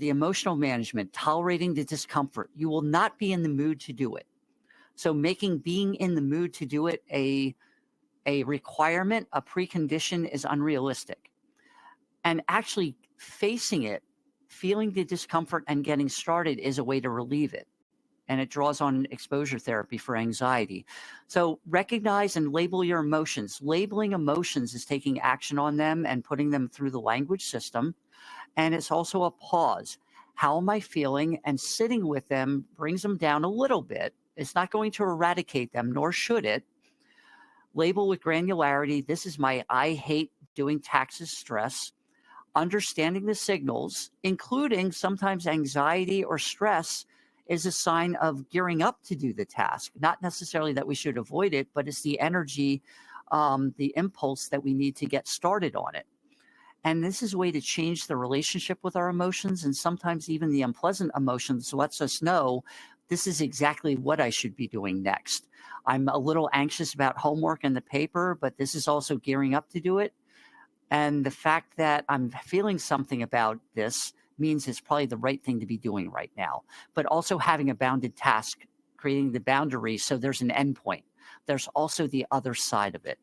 the emotional management, tolerating the discomfort, you will not be in the mood to do it. So making being in the mood to do it a requirement, a precondition, is unrealistic. And actually facing it, feeling the discomfort and getting started is a way to relieve it. And it draws on exposure therapy for anxiety. So recognize and label your emotions. Labeling emotions is taking action on them and putting them through the language system. And it's also a pause. How am I feeling? And sitting with them brings them down a little bit. It's not going to eradicate them, nor should it. Label with granularity. This is my I hate doing taxes stress. Understanding the signals, including sometimes anxiety or stress, is a sign of gearing up to do the task. Not necessarily that we should avoid it, but it's the energy, the impulse that we need to get started on it. And this is a way to change the relationship with our emotions, and sometimes even the unpleasant emotions lets us know this is exactly what I should be doing next. I'm a little anxious about homework and the paper, but this is also gearing up to do it. And the fact that I'm feeling something about this means it's probably the right thing to be doing right now. But also having a bounded task, creating the boundary so there's an endpoint. There's also the other side of it.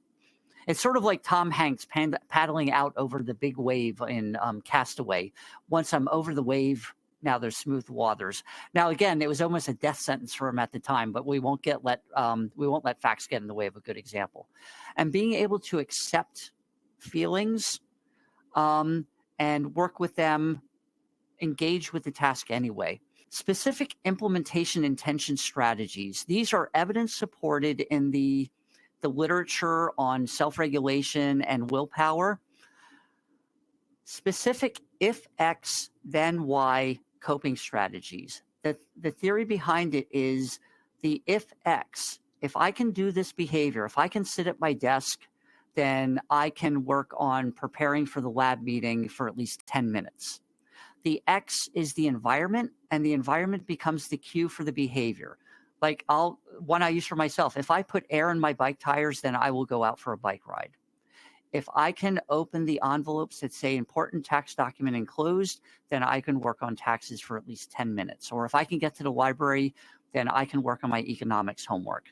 It's sort of like Tom Hanks paddling out over the big wave in Castaway. Once I'm over the wave, now there's smooth waters. Now, again, it was almost a death sentence for him at the time, but we won't let facts get in the way of a good example. And being able to accept feelings and work with them, engage with the task anyway. Specific implementation intention strategies. These are evidence supported in the literature on self-regulation and willpower. Specific if X, then Y coping strategies. The theory behind it is the if X. If I can do this behavior, if I can sit at my desk, then I can work on preparing for the lab meeting for at least 10 minutes. The X is the environment, and the environment becomes the cue for the behavior. Like one I use for myself, if I put air in my bike tires, then I will go out for a bike ride. If I can open the envelopes that say important tax document enclosed, then I can work on taxes for at least 10 minutes. Or if I can get to the library, then I can work on my economics homework.